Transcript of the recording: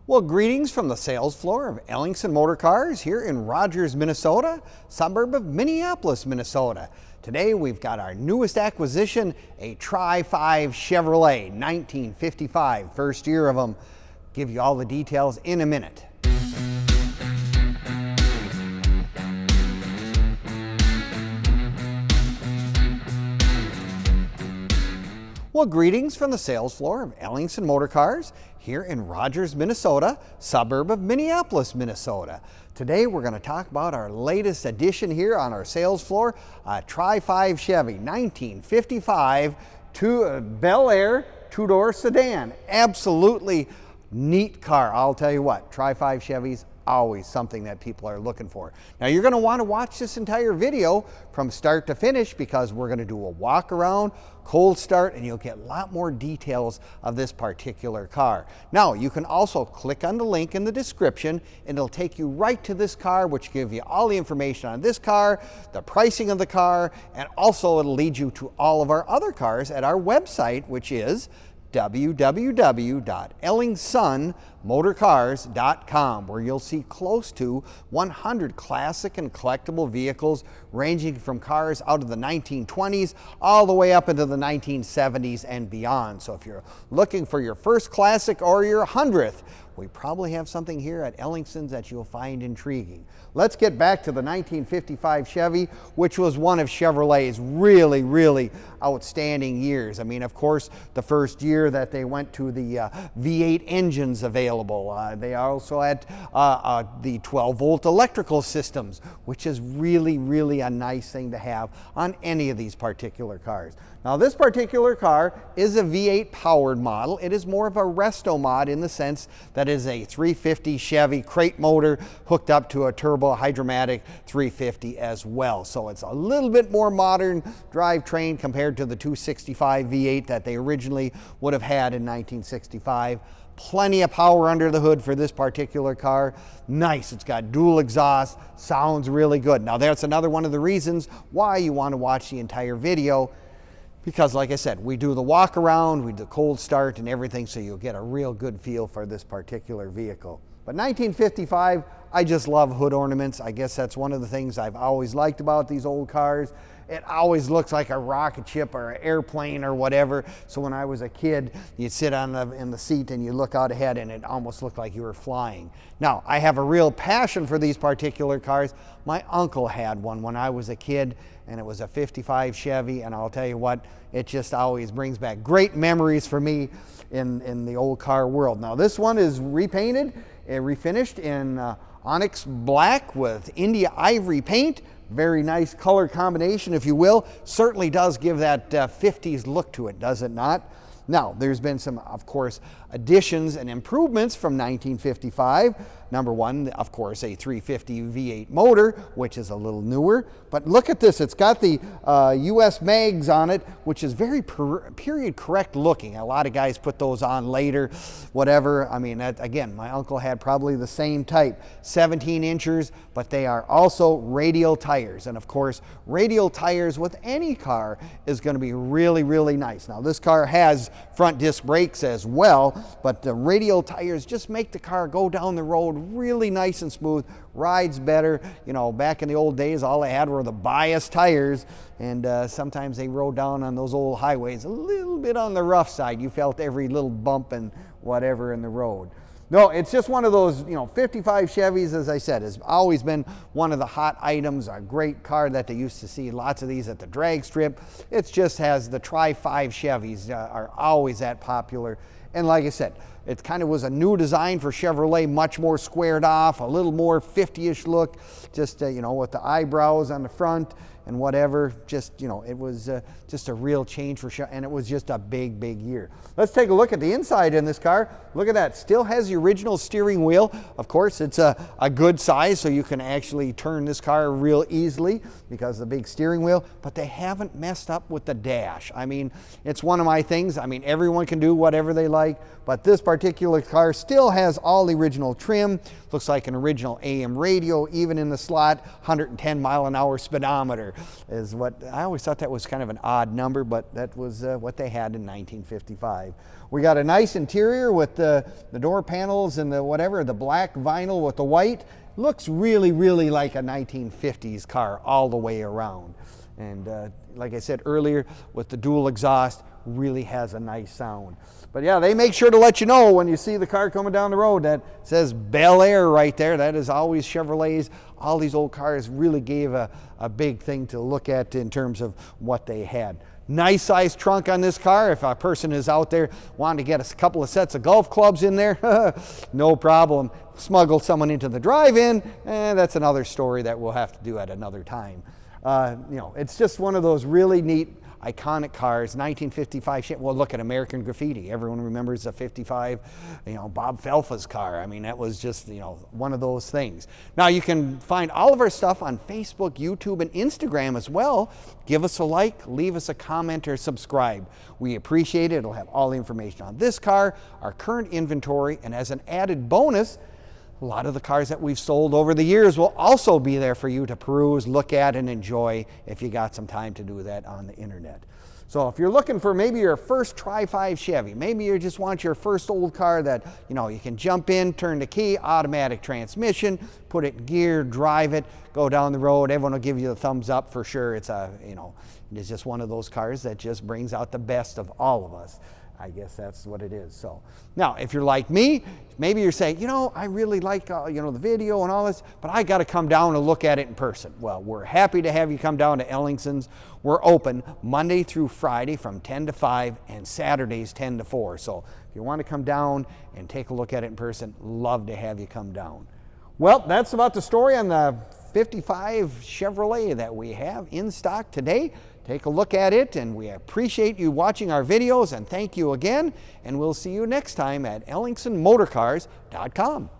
Well, greetings from the sales floor of Ellingson Motorcars here in Rogers, Minnesota, suburb of Minneapolis, Minnesota. Today we've got our newest acquisition, a Tri-Five Chevrolet 1955, first year of them. Give you all the details in a minute. Well, greetings from the sales floor of Ellingson Motorcars here in Rogers, Minnesota, suburb of Minneapolis, Minnesota. Today we're going to talk about our latest addition here on our sales floor, a Tri-Five Chevy 1955 Bel Air two-door sedan. Absolutely neat car. I'll tell you what, Tri-Five Chevys, always something that people are looking for. Now you're going to want to watch this entire video from start to finish because we're going to do a walk around, cold start, and you'll get a lot more details of this particular car. Now you can also click on the link in the description and it'll take you right to this car, which gives you all the information on this car, the pricing of the car, and also it'll lead you to all of our other cars at our website, which is www.ellingsonmotorcars.com, where you'll see close to 100 classic and collectible vehicles ranging from cars out of the 1920s all the way up into the 1970s and beyond. So if you're looking for your first classic or your 100th, we probably have something here at Ellingson's that you'll find intriguing. Let's get back to the 1955 Chevy, which was one of Chevrolet's really outstanding years. I mean, of course, the first year that they went to the V8 engines available. They also had the 12-volt electrical systems, which is really a nice thing to have on any of these particular cars. Now, this particular car is a V8 powered model. It is more of a resto mod in the sense that it is a 350 Chevy crate motor hooked up to a turbo hydromatic 350 as well. So it's a little bit more modern drivetrain compared to the 265 V8 that they originally would have had in 1965. Plenty of power under the hood for this particular car. Nice, it's got dual exhaust, sounds really good. Now that's another one of the reasons why you want to watch the entire video, because like I said, we do the walk around, we do the cold start and everything, so you'll get a real good feel for this particular vehicle. But 1955, I just love hood ornaments. I guess that's one of the things I've always liked about these old cars. It always looks like a rocket ship or an airplane or whatever. So when I was a kid, you'd sit in the seat and you look out ahead and it almost looked like you were flying. Now, I have a real passion for these particular cars. My uncle had one when I was a kid, and it was a 55 Chevy, and I'll tell you what, it just always brings back great memories for me in the old car world. Now, this one is repainted and refinished in Onyx black with India Ivory paint. Very nice color combination, if you will. Certainly does give that 50s look to it, does it not? Now, there's been some, of course, additions and improvements from 1955. Number one, of course, a 350 V8 motor, which is a little newer. But look at this. It's got the US mags on it, which is very period correct looking. A lot of guys put those on later, whatever. I mean, again, my uncle had probably the same type, 17 inches, but they are also radial tires. And of course, radial tires with any car is going to be really nice. Now, this car has front disc brakes as well, but the radial tires just make the car go down the road really nice and smooth, rides better. You know, back in the old days, all they had were the bias tires, and sometimes they rode down on those old highways a little bit on the rough side. You felt every little bump and whatever in the road. No, it's just one of those, 55 Chevys, as I said, has always been one of the hot items, a great car that they used to see lots of these at the drag strip. It just has the Tri-Five Chevys are always that popular. And like I said, it kind of was a new design for Chevrolet, much more squared off, a little more 50-ish look, just, with the eyebrows on the front and whatever. Just, it was just a real change for Chevrolet, and it was just a big year. Let's take a look at the inside in this car. Look at that, still has the original steering wheel. Of course, it's a good size, so you can actually turn this car real easily because of the big steering wheel, but they haven't messed up with the dash. I mean, it's one of my things. I mean, everyone can do whatever they like, but this particular particular car still has all the original trim. Looks like an original AM radio, even in the slot. 110-mile-an-hour speedometer is what, I always thought that was kind of an odd number, but that was what they had in 1955. We got a nice interior with the door panels and the black vinyl with the white. Looks really, really like a 1950s car all the way around. And like I said earlier, with the dual exhaust, really has a nice sound. But yeah, they make sure to let you know when you see the car coming down the road that says Bel Air right there. That is always Chevrolets. All these old cars really gave a big thing to look at in terms of what they had. Nice size trunk on this car. If a person is out there wanting to get a couple of sets of golf clubs in there, no problem. Smuggle someone into the drive-in, that's another story that we'll have to do at another time. You know, it's just one of those really neat, iconic cars. 1955 Chevy. Well, look at American Graffiti. Everyone remembers the 55, you know, Bob Felfa's car. I mean, that was just, you know, one of those things. Now, you can find all of our stuff on Facebook, YouTube, and Instagram as well. Give us a like, leave us a comment, or subscribe. We appreciate it. It'll have all the information on this car, our current inventory, and as an added bonus, a lot of the cars that we've sold over the years will also be there for you to peruse, look at, and enjoy if you got some time to do that on the internet. So if you're looking for maybe your first Tri-Five Chevy, maybe you just want your first old car that, you know, you can jump in, turn the key, automatic transmission, put it in gear, drive it, go down the road, everyone will give you the thumbs up for sure. It's it's just one of those cars that just brings out the best of all of us. I guess that's what it is. So now, if you're like me, maybe you're saying, you know, I really like, you know, the video and all this, but I got to come down and look at it in person. Well, we're happy to have you come down to Ellingson's. We're open Monday through Friday from 10 to 5 and Saturdays 10 to 4. So if you want to come down and take a look at it in person, love to have you come down. Well, that's about the story on the 55 Chevrolet that we have in stock today. Take a look at it, and we appreciate you watching our videos, and thank you again, and we'll see you next time at EllingsonMotorcars.com.